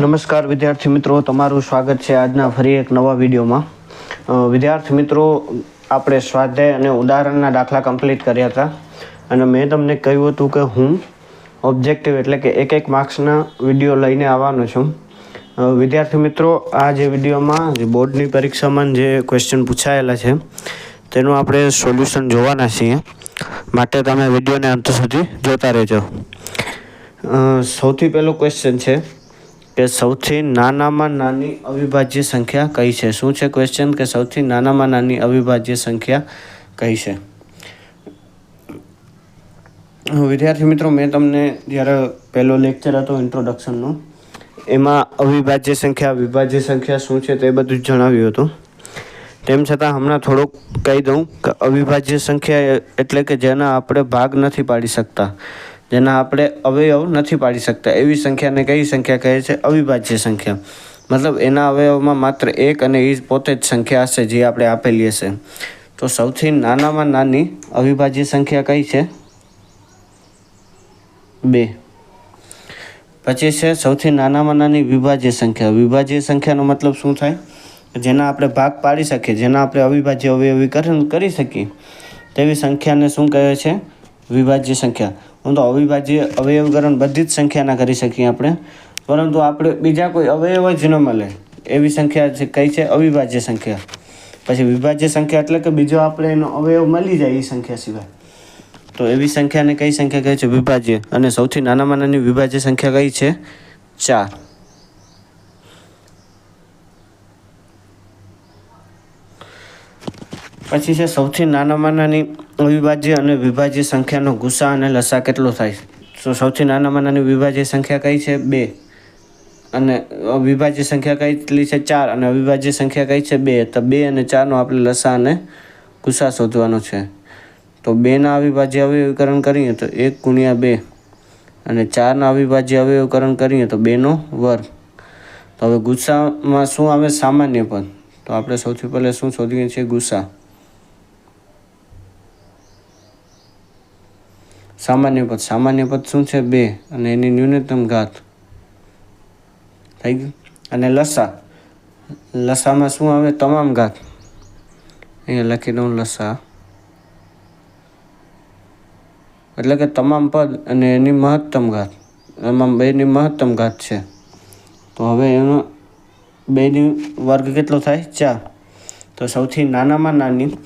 નમસ્કાર વિદ્યાર્થી મિત્રો, તમારું સ્વાગત છે આજના ફરી એક નવા વિડીયોમાં. વિદ્યાર્થી મિત્રો, આપણે સ્વાધ્યાય અને ઉદાહરણના દાખલા કમ્પ્લીટ કર્યા હતા અને મેં તમને કહ્યું હતું કે હું ઓબ્જેક્ટિવ એટલે કે એક માર્ક્સના વિડીયો લઈને આવવાનો છું. વિદ્યાર્થી મિત્રો, આ જે વિડીયોમાં જે બોર્ડની પરીક્ષામાં જે ક્વેશ્ચન પૂછાયેલા છે તેનું આપણે સોલ્યુશન જોવાના છીએ, માટે તમે વિડીયોને અંત સુધી જોતા રહેજો. સૌથી પહેલો ક્વેશ્ચન છે કે સૌથી નાનામાં નાની અવિભાજ્ય સંખ્યા કઈ છે? શું છે ક્વેશ્ચન? કે સૌથી નાનામાં નાની અવિભાજ્ય સંખ્યા કઈ છે? વિદ્યાર્થી મિત્રો, મેં તમને જ્યારે પહેલો લેક્ચર હતો ઇન્ટ્રોડક્શનનો, એમાં અવિભાજ્ય સંખ્યા, વિભાજ્ય સંખ્યા શું છે તે બધું જ જણાવ્યું હતું. તેમ છતાં હમણાં થોડુંક કહી દઉં કે અવિભાજ્ય સંખ્યા એટલે કે જેના આપણે ભાગ નથી પાડી શકતા, જેના આપણે અવયવ નથી પાડી શકતા, એવી સંખ્યાને કઈ સંખ્યા કહે છે? અવિભાજ્ય સંખ્યા. મતલબ એના અવયવમાં માત્ર એક અને એ પોતે જ સંખ્યા હશે જે આપણે આપેલી હશે. તો સૌથી નાનામાં નાની અવિભાજ્ય સંખ્યા કઈ છે? 2. પછી છે સૌથી નાનામાં નાની વિભાજ્ય સંખ્યા. વિભાજ્ય સંખ્યાનો મતલબ શું થાય? જેના આપણે ભાગ પાડી શકીએ, જેના આપણે અવિભાજ્ય અવયવીકરણ કરી શકીએ તેવી સંખ્યાને શું કહે છે? વિભાજ્ય સંખ્યા. હું તો અવિભાજ્ય અવયવીકરણ બધી જ સંખ્યાના કરી શકીએ આપણે, પરંતુ આપણે બીજા કોઈ અવયવ જ ન મળે એવી સંખ્યા છે કઈ છે? અવિભાજ્ય સંખ્યા. પછી વિભાજ્ય સંખ્યા એટલે કે બીજો આપણે એનો અવયવ મળી જાય એ સંખ્યા સિવાય, તો એવી સંખ્યાને કઈ સંખ્યા કહે છે? વિભાજ્ય. અને સૌથી નાનામાં નાની વિભાજ્ય સંખ્યા કઈ છે? 4. પછી છે સૌથી નાનામાં નાની અવિભાજ્ય અને વિભાજ્ય સંખ્યાનો ગુસા અને લસા કેટલો થાય? તો સૌથી નાનામાં નાની વિભાજ્ય સંખ્યા કઈ છે? 2. અને વિભાજ્ય સંખ્યા કેટલી છે? 4. અને અવિભાજ્ય સંખ્યા કઈ છે? 2. તો 2 અને 4નો આપણે લસા અને ગુસા શોધવાનો છે. તો 2ના અવિભાજ્ય અવયવીકરણ કરીએ તો 1 × 2 અને 4ના અવિભાજ્ય અવયવીકરણ કરીએ તો 2નો વર્ગ. તો હવે ગુસામાં શું આવે? સામાન્ય પદ. તો આપણે સૌથી પહેલાં શું શોધીએ છીએ? ગુસા. સામાન્ય પદ. સામાન્ય પદ શું છે? 2 અને એની ન્યૂનતમ ઘાત થઈ ગયું. અને લસા. લસામાં શું આવે? તમામ ઘાત. અહીંયા લખી દઉં લસા એટલે કે તમામ પદ અને એની મહત્તમ ઘાત. એમાં 2ની મહત્તમ ઘાત છે. તો હવે એનો 2ની વર્ગ કેટલો થાય? 4. તો સૌથી નાનામાં નાની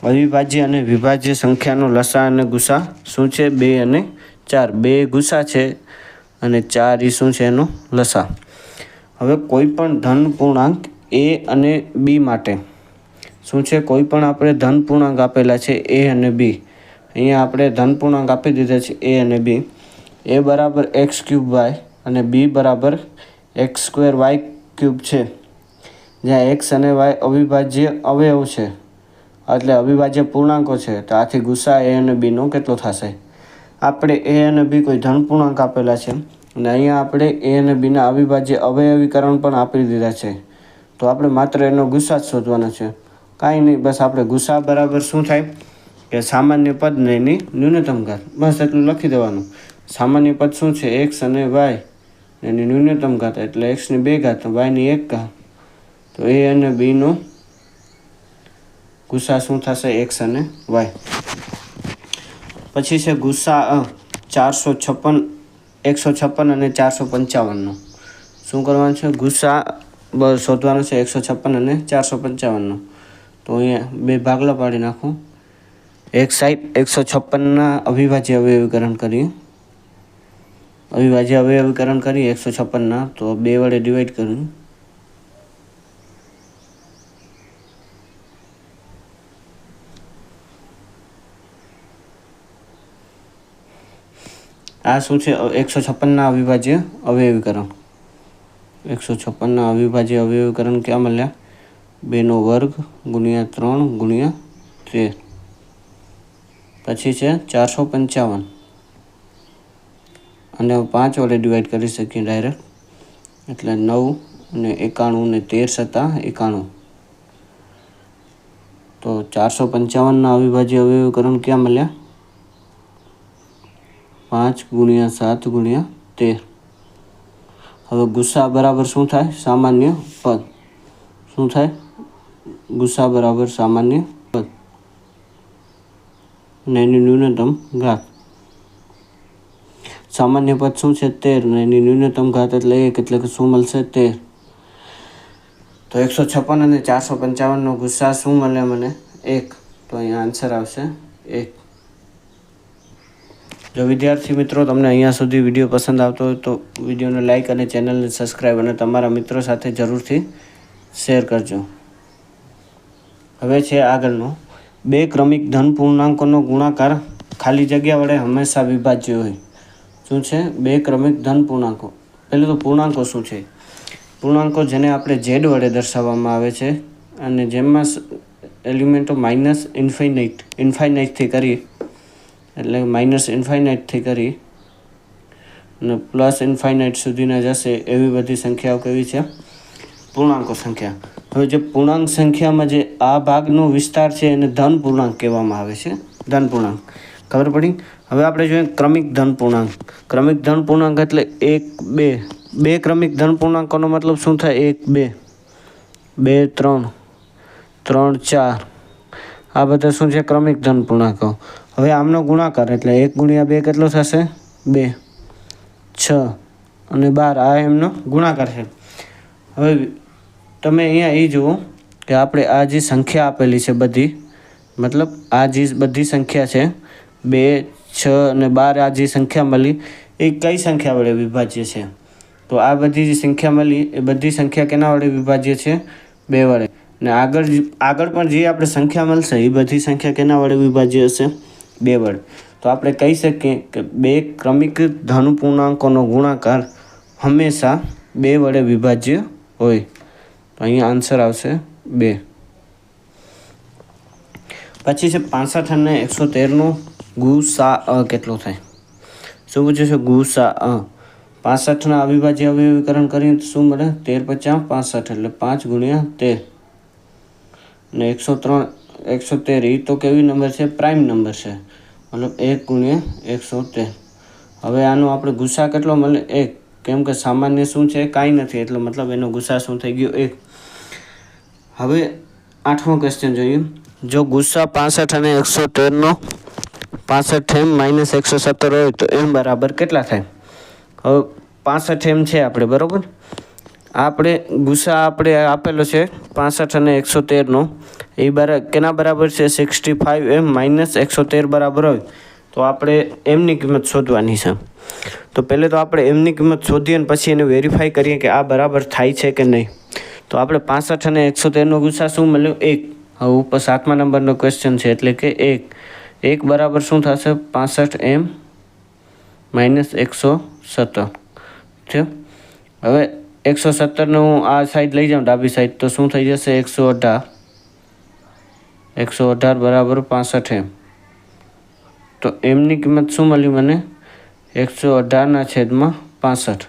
અવિભાજ્ય અને વિભાજ્ય સંખ્યાનો લસા અને ગુસા શું છે? 2 અને 4. 2 ગુસા છે અને 4 એ શું છે? એનો લસા. હવે કોઈ પણ ધન પૂર્ણાંક a અને b માટે શું છે? કોઈ પણ આપણે ધન પૂર્ણાંક આપેલા છે a અને b. અહીંયા આપણે ધન પૂર્ણાંક આપી દીધા છે a અને b. a બરાબર x³ y અને b બરાબર x² y³ છે, જ્યાં x અને y અવિભાજ્ય અવયવ છે એટલે અવિભાજ્ય પૂર્ણાંકો છે. તો આથી ગુસા a અને bનો કેટલો થશે? આપણે a અને b કોઈ ધન પૂર્ણાંક આપેલા છે અને અહીંયા આપણે a અને bના અવિભાજ્ય અવયવીકરણ પણ આપી દીધા છે. તો આપણે માત્ર એનો ગુસા જ શોધવાનો છે, કાંઈ નહીં. બસ આપણે ગુસા બરાબર શું થાય કે સામાન્ય પદ ને એની ન્યૂનતમ ઘાત. બસ એટલું લખી દેવાનું. સામાન્ય પદ શું છે? x અને y એની ન્યૂનતમ ઘાત એટલે xની 2 ઘાત, yની 1 ઘાત. તો a અને bનો ગુસા શું થશે? x અને y. પછી છે ગુસા 156 અને 455નો. શું કરવાનું છે? ગુસા શોધવાનો છે 156 અને 455નો. તો અહીંયા 2 ભાગલા પાડી નાખું. એક સાઈડ 156ના અવિભાજ્ય અવયવીકરણ કરીએ. અવિભાજ્ય અવયવીકરણ કરીએ 156ના, તો 2 વડે ડિવાઈડ કરું. આ શું છે? 156ના અવિભાજ્ય અવયવીકરણ. 156ના અવિભાજ્ય અવયવીકરણ ક્યાં મળ્યા? 2નો વર્ગ ગુણ્યા 3 ગુણ્યા 13. પછી છે 455 અને 5 વડે ડિવાઈડ કરી શકીએ ડાયરેક્ટ, એટલે 9 અને 91 ને 13 × 91. તો 455ના અવિભાજ્ય અવયવીકરણ ક્યાં મળ્યા? 5 × 7 × 13. હવે ગુસ્સા બરાબર શું થાય? સામાન્ય પદ. શું થાય? ગુસ્સા બરાબર સામાન્ય પદ અને એની ન્યૂનતમ ઘાત. સામાન્ય પદ શું છે? 13 ને એની ન્યૂનતમ ઘાત એટલે 1, એટલે કે શું મળશે? 13. તો 156 અને 455નો ગુસ્સા શું મળે મને? 1. તો અહીંયા આન્સર આવશે 1. જો વિદ્યાર્થી મિત્રો તમને અહીંયા સુધી વિડીયો પસંદ આવતો હોય તો વિડીયોને લાઇક અને ચેનલને સબસ્ક્રાઈબ અને તમારા મિત્રો સાથે જરૂરથી શેર કરજો. હવે છે આગળનો, 2 ક્રમિક ધન પૂર્ણાંકોનો ગુણાકાર ખાલી જગ્યા વડે હંમેશા વિભાજ્ય હોય. શું છે? 2 ક્રમિક ધન પૂર્ણાંકો. પહેલું તો પૂર્ણાંકો શું છે? પૂર્ણાંકો જેને આપણે ઝેડ વડે દર્શાવવામાં આવે છે અને જેમાં એલિમેન્ટો માઇનસ ઇન્ફાઇનાઇટથી કરી, એટલે માઇનસ ઇન્ફાઇનાઇટથી કરી અને પ્લસ ઇન્ફાઇનાઇટ સુધીના જશે એવી બધી સંખ્યાઓ કેવી છે? પૂર્ણાંકો સંખ્યા. હવે જે પૂર્ણાંક સંખ્યામાં જે આ ભાગનો વિસ્તાર છે એને ધન પૂર્ણાંક કહેવામાં આવે છે. ધન પૂર્ણાંક ખબર પડી? હવે આપણે જોઈએ ક્રમિક ધન પૂર્ણાંક. ક્રમિક ધન પૂર્ણાંક એટલે 1, 2. 2 ક્રમિક ધન પૂર્ણાંકોનો મતલબ શું થાય? 1, 2, 2, 3, 3, 4. આ બધા શું છે? ક્રમિક ધન પૂર્ણાંકો. હવે આમનો ગુણાકાર એટલે 1 ગુણ્યા 2 કેટલો થશે? 2, 6 અને 12. આ એમનો ગુણાકાર છે. હવે તમે અહીંયા એ જુઓ કે આપણે આ જે સંખ્યા આપેલી છે બધી, મતલબ આ જે બધી સંખ્યા છે 2, 6 અને 12, આ જે સંખ્યા મળી એ કઈ સંખ્યા વડે વિભાજ્ય છે? તો આ બધી જે સંખ્યા મળી એ બધી સંખ્યા કેના વડે વિભાજ્ય છે? 2 વડે. અને આગળ પણ જે આપણે સંખ્યા મળશે એ બધી સંખ્યા કેના વડે વિભાજ્ય હશે? 2 વડે. તો આપણે કહી શકીએ કે 2 ક્રમિક ધન પૂર્ણાંકોનો ગુણાકાર હંમેશા 2 વડે વિભાજ્ય હોય. તો અહીંયા આન્સર આવશે 2. પછી છે 65 અને 113નો ગુસાઅ કેટલો થાય? શું પૂછ્યું છે? ગુસાઅ. 65ના અવિભાજ્ય અવયવીકરણ કરીએ તો શું મળે? 13 × 5 = 65, એટલે 5 ગુણ્યા 13. અને 113 એ તો કેવી નંબર છે? પ્રાઇમ નંબર છે, મતલબ 1 ગુણ્યા 113. હવે આનો આપણે ગુસ્સા કેટલો મળે? 1. કેમ કે સામાન્ય શું છે? કાંઈ નથી, એટલે મતલબ એનો ગુસ્સા શું થઈ ગયો? 1. હવે 8મો ક્વેશ્ચન જોઈએ. જો ગુસ્સા 65 અને 113નો 65m - 117 હોય તો m બરાબર કેટલા થાય? હવે 65m છે આપણે, બરાબર. આપણે ગુસ્સા આપણે આપેલો છે 65 અને 113નો, એ કેના બરાબર છે? 65m - 113 બરાબર હોય તો આપણે એમની કિંમત શોધવાની છે. તો પહેલે તો આપણે એમની કિંમત શોધીએ અને પછી એને વેરીફાઈ કરીએ કે આ બરાબર થાય છે કે નહીં. તો આપણે 65 અને 113નો ગુસ્સા શું મળ્યો? 1. હવે ઉપર 7મા નંબરનો ક્વેશ્ચન છે એટલે કે 1 બરાબર શું થશે? 65m - 117 છે. હવે 117ને હું આ સાઈડ લઈ જાઉં, ડાબી સાઈડ, તો શું થઈ જશે? 118 બરાબર 65m. તો એમની કિંમત શું મળી મને? 118/65.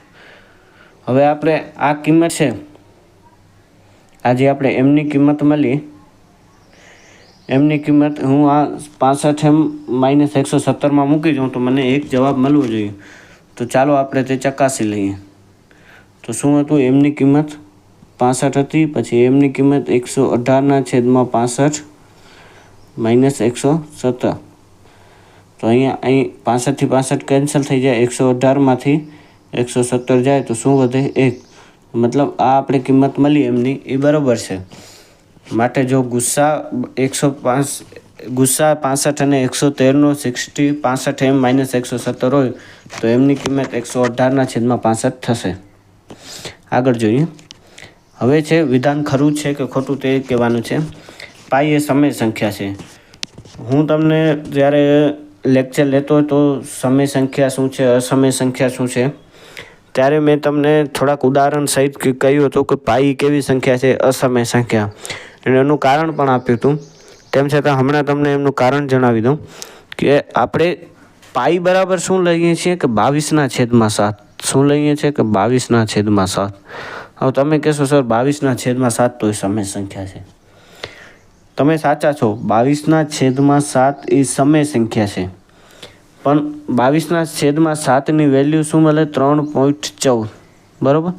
હવે આપણે આ કિંમત છે, આજે આપણે એમની કિંમત મળી, એમની કિંમત હું આ 65m - 117માં મૂકી દઉં તો મને એક જવાબ મળવો જોઈએ. તો ચાલો આપણે તે ચકાસી લઈએ. તો શું હતું? એમની કિંમત 65 હતી, પછી એમની કિંમત 118/65 - 117. તો અહીં 65 થી 65 કેન્સલ થઈ જાય, 118માંથી 117 જાય તો શું વધે? 1. મતલબ આ આપણે કિંમત મળી એમની એ બરાબર છે. માટે જો ગુસ્સા 65 અને 113નો 65m - 117 હોય તો એમની કિંમત 118/65 થશે. આગળ જોઈએ. હવે છે વિધાન ખરું છે કે ખોટું તે કહેવાનું છે. પાઈ એ સમય સંખ્યા છે. હું તમને જ્યારે લેક્ચર લેતો હોય તો સમય સંખ્યા શું છે, અસમય સંખ્યા શું છે, ત્યારે મેં તમને થોડાક ઉદાહરણ સહિત કહ્યું હતું કે પાઈ કેવી સંખ્યા છે? અસમય સંખ્યા. અને એનું કારણ પણ આપ્યું હતું. તેમ છતાં હમણાં તમને એમનું કારણ જણાવી દઉં કે આપણે પાઈ બરાબર શું લઈએ છીએ કે 22/7. શું લઈએ છીએ કે 22/7. હવે તમે કહેશો સર 22/7 તો એ સમય સંખ્યા છે. તમે સાચા છો, 22/7 એ સમય સંખ્યા છે. પણ 22/7ની વેલ્યુ શું મળે? 3.14. બરાબર.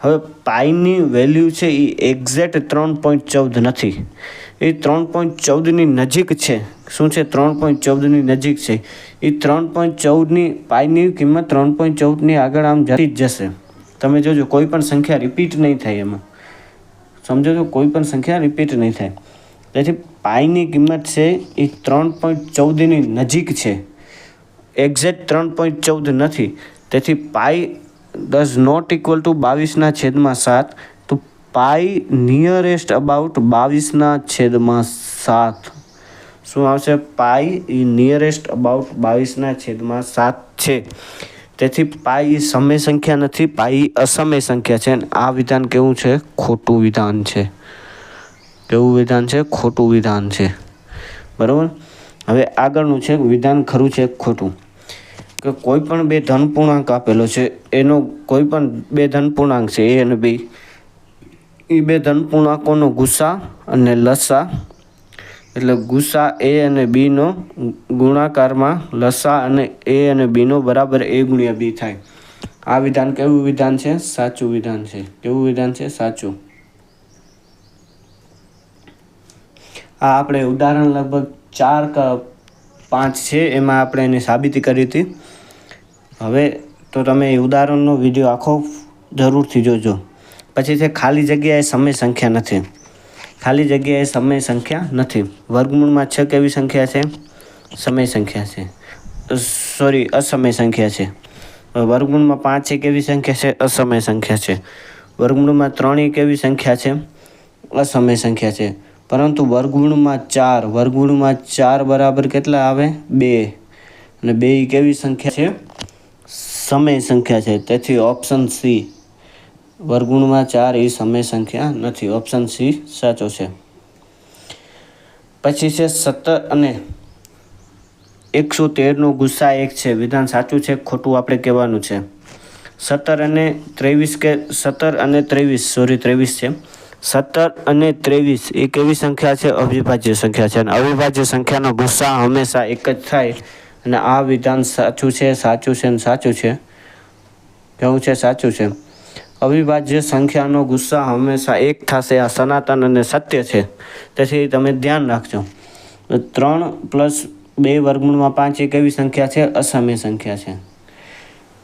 હવે પાઈની વેલ્યુ છે એ એક્ઝેક્ટ 3.14 નથી, એ 3.14ની નજીક છે. શું છે? 3.14ની નજીક છે. એ 3.14ની પાઈની કિંમત 3.14ની આગળ આમ જતી જ જશે. તમે જોજો કોઈ પણ સંખ્યા રિપીટ નહીં થાય એમાં, સમજો તો કોઈ પણ સંખ્યા રિપીટ નહીં થાય. તેથી પાઈની કિંમત છે એ 3.14ની નજીક છે, એક્ઝેક્ટ 3.14 નથી. તેથી પાઈ ડઝ નોટ ઇક્વલ ટુ 22/7. તો પાઈ નિયરેસ્ટ અબાઉટ 22/7. શું આવશે? પાઈ એ નિયરેસ્ટ અબાઉટ 22/7 છે. તેથી પાઈ સમય સંખ્યા નથી, પાઈ અસમય સંખ્યા છે. અને આ વિધાન કેવું છે? ખોટું વિધાન છે. કેવું વિધાન છે? ખોટું વિધાન છે. બરાબર. હવે આગળનું છે વિધાન ખરું છે ખોટું. કે કોઈ પણ બે ધન પૂર્ણાંક આપેલો છે, એનો કોઈ પણ બે ધન પૂર્ણાંક છે A અને B, એ બે ધન પૂર્ણાંકોનો ગુસા અને લસા, એટલે ગુસા A અને Bનો ગુણાકારમાં લસા અને A અને Bનો બરાબર A×B થાય. આ વિધાન કેવું વિધાન છે? સાચું વિધાન છે. કેવું વિધાન છે? સાચું. આ આપણે ઉદાહરણ લગભગ 4 કે 5 છે, એમાં આપણે એની સાબિતી કરી હતી. હવે તો તમે એ ઉદાહરણનો વિડીયો આખો જરૂરથી જોજો. પછી છે ખાલી જગ્યાએ સમય સંખ્યા નથી. ખાલી જગ્યાએ સમય સંખ્યા નથી. વર્ગમૂળમાં 6 કેવી સંખ્યા છે? સમય સંખ્યા છે. સોરી, અસમય સંખ્યા છે. વર્ગમૂળમાં 5 એ કેવી સંખ્યા છે? અસમય સંખ્યા છે. વર્ગમૂળમાં 3 એ કેવી સંખ્યા છે? અસમય સંખ્યા છે. પરંતુ વર્ગમૂળમાં 4 બરાબર કેટલા આવે? 2. અને 2 એ કેવી સંખ્યા છે? સમય સંખ્યા છે. તેથી ઓપ્શન સી, વર્ગમૂળમાં 4 એ સમય સંખ્યા નથી. ઓપ્શન સી સાચો છે. પછી છે 17 અને 113નો ગુસા 1 છે. વિધાન સાચું છે ખોટું આપણે કહેવાનું છે. 17 અને 23 છે. 17 અને 23 એ કેવી સંખ્યા છે? અવિભાજ્ય સંખ્યા છે. અને અવિભાજ્ય સંખ્યાનો ગુસા હંમેશા એક જ થાય. અને આ વિધાન સાચું છે, સાચું છે અને સાચું છે. કેવું છે? સાચું છે. અવિભાજ્ય સંખ્યાનો ગુસા હંમેશા એક થશે. આ સનાતન અને સત્ય છે. તેથી તમે ધ્યાન રાખજો. 3 + 2 વર્ગમૂળમાં 5 એ કેવી સંખ્યા છે? અસમય સંખ્યા છે.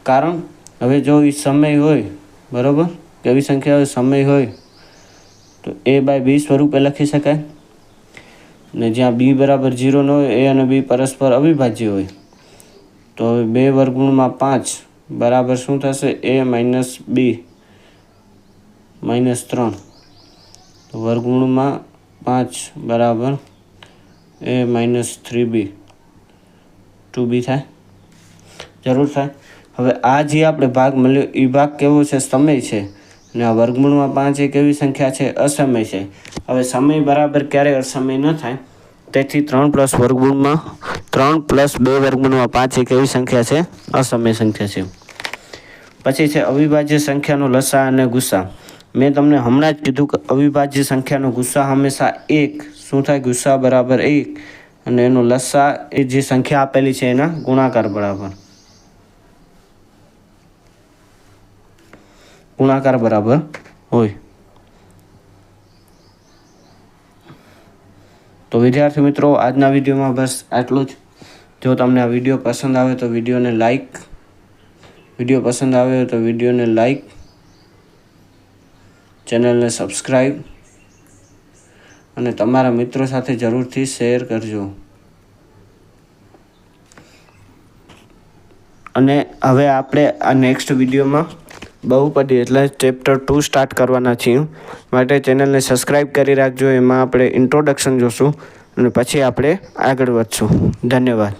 કારણ હવે જો એ સમય હોય, બરાબર, કેવી સંખ્યા હોય? સમય હોય તો A/B સ્વરૂપે લખી શકાય. ને જ્યાં B બરાબર 0 ન હોય, A અને B પરસ્પર અવિભાજ્ય હોય, તો હવે 2 વર્ગમૂળમાં 5 બરાબર શું થશે? A - B - 3. તો વર્ગમૂળમાં 5 બરાબર A - 3B 2B થાય. જરૂર થાય. હવે આ જે આપણે ભાગ મળ્યો એ ભાગ કેવો છે? સમય છે. અને આ વર્ગમૂળમાં 5 એ કેવી સંખ્યા છે? અસમય છે. હવે સમય બરાબર ક્યારે અસમય ન થાય. તેથી 3 + 2 વર્ગમૂળમાં 5 એ કેવી સંખ્યા છે? અસમય સંખ્યા છે. પછી છે અવિભાજ્ય સંખ્યાનો લસા અને ગુસા. મેં તમને હમણાં જ કીધું કે અવિભાજ્ય સંખ્યાનો ગુસા હંમેશા 1. શું થાય? ગુસા બરાબર 1 અને એનો લસા એ જે સંખ્યા આપેલી છે એના ગુણાકાર બરાબર હોય. તો વિદ્યાર્થી મિત્રો, આજના વિડીયોમાં બસ આટલું જ. જો તમને આ વિડીયો પસંદ આવે તો વિડીયોને લાઈક, ચેનલને સબસ્ક્રાઈબ અને તમારા મિત્રો સાથે જરૂરથી શેર કરજો. અને હવે આપણે આ નેક્સ્ટ વિડીયોમાં બહુપદી એટલે ચેપ્ટર 2 સ્ટાર્ટ કરવાના છીએ. માટે ચેનલને સબસ્ક્રાઈબ કરી રાખજો. એમાં આપણે ઇન્ટ્રોડક્શન જોશું અને પછી આપણે આગળ વધશું. ધન્યવાદ.